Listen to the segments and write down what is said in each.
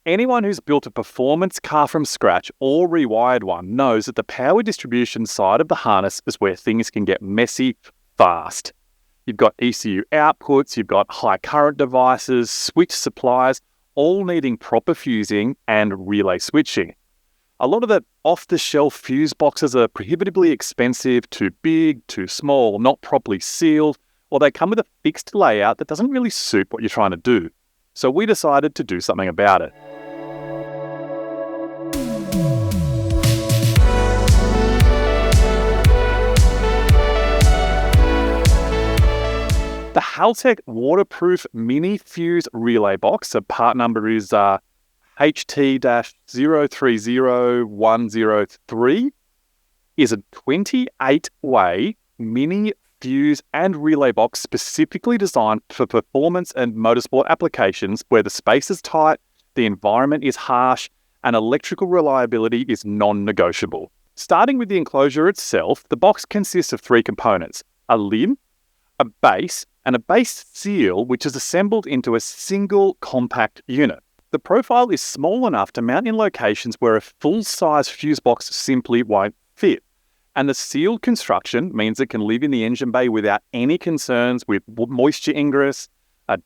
Anyone who's built a performance car from scratch or rewired one knows that the power distribution side of the harness is where things can get messy fast. You've got ECU outputs, you've got high current devices, switch suppliers, all needing proper fusing and relay switching. A lot of the off-the-shelf fuse boxes are prohibitively expensive, too big, too small, not properly sealed, or they come with a fixed layout that doesn't really suit what you're trying to do. So we decided to do something about it. The Haltech waterproof mini fuse relay box, so part number is HT-030103, is a 28-way mini fuse and relay box specifically designed for performance and motorsport applications where the space is tight, the environment is harsh, and electrical reliability is non-negotiable. Starting with the enclosure itself, the box consists of three components: a lid, a base, and a base seal, which is assembled into a single compact unit. The profile is small enough to mount in locations where a full-size fuse box simply won't fit. And the sealed construction means it can live in the engine bay without any concerns with moisture ingress,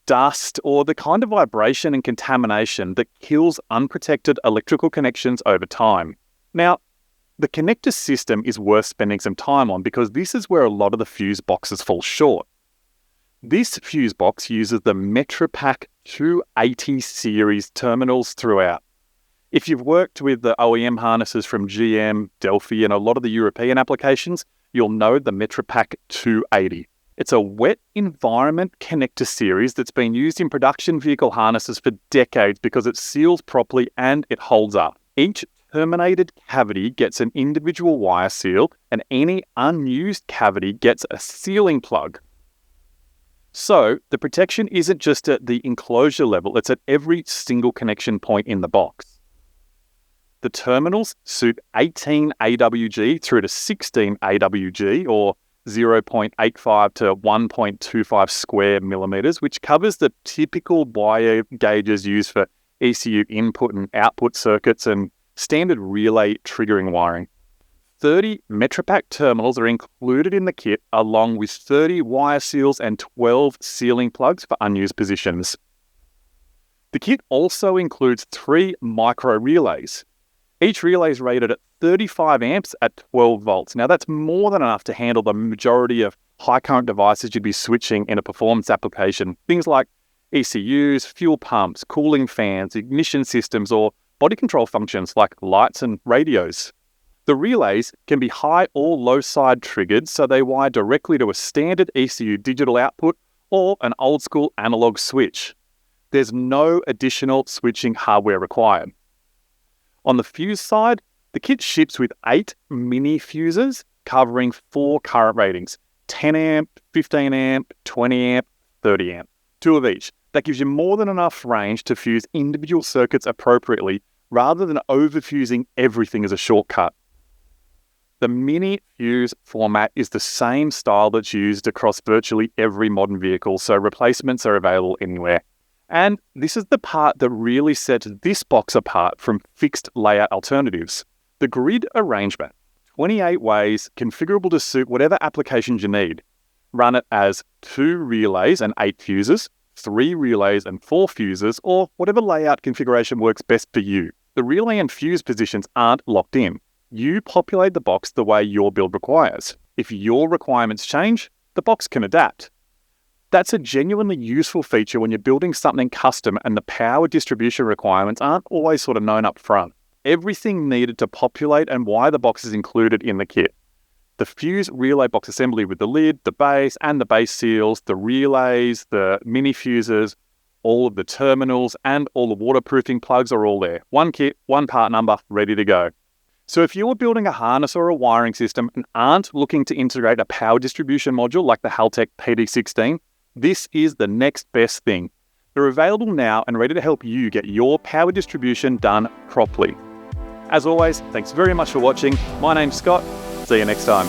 dust, or the kind of vibration and contamination that kills unprotected electrical connections over time. Now, the connector system is worth spending some time on because this is where a lot of the fuse boxes fall short. This fuse box uses the MetraPack 280 series terminals throughout. If you've worked with the OEM harnesses from GM, Delphi, and a lot of the European applications, you'll know the MetraPack 280. It's a wet environment connector series that's been used in production vehicle harnesses for decades because it seals properly and it holds up. Each terminated cavity gets an individual wire seal, and any unused cavity gets a sealing plug. So the protection isn't just at the enclosure level, it's at every single connection point in the box. The terminals suit 18 AWG through to 16 AWG, or 0.85 to 1.25 square millimeters, which covers the typical wire gauges used for ECU input and output circuits and standard relay triggering wiring. 30 MetraPack terminals are included in the kit, along with 30 wire seals and 12 sealing plugs for unused positions. The kit also includes 3 micro relays. Each relay is rated at 35 amps at 12 volts. Now that's more than enough to handle the majority of high current devices you'd be switching in a performance application. Things like ECUs, fuel pumps, cooling fans, ignition systems, or body control functions like lights and radios. The relays can be high or low side triggered, so they wire directly to a standard ECU digital output or an old school analog switch. There's no additional switching hardware required. On the fuse side, the kit ships with 8 mini fuses covering 4 current ratings: 10 amp, 15 amp, 20 amp, 30 amp, 2 of each. That gives you more than enough range to fuse individual circuits appropriately rather than overfusing everything as a shortcut. The mini fuse format is the same style that's used across virtually every modern vehicle, so replacements are available anywhere. And this is the part that really sets this box apart from fixed layout alternatives. The grid arrangement, 28 ways, configurable to suit whatever applications you need. Run it as 2 relays and 8 fuses, 3 relays and 4 fuses, or whatever layout configuration works best for you. The relay and fuse positions aren't locked in. You populate the box the way your build requires. If your requirements change, the box can adapt. That's a genuinely useful feature when you're building something custom and the power distribution requirements aren't always sort of known up front. Everything needed to populate and wire the box is included in the kit. The fuse relay box assembly with the lid, the base, and the base seals, the relays, the mini fuses, all of the terminals, and all the waterproofing plugs are all there. One kit, one part number, ready to go. So if you're building a harness or a wiring system and aren't looking to integrate a power distribution module like the Haltech PD16, this is the next best thing. They're available now and ready to help you get your power distribution done properly. As always, thanks very much for watching. My name's Scott. See you next time.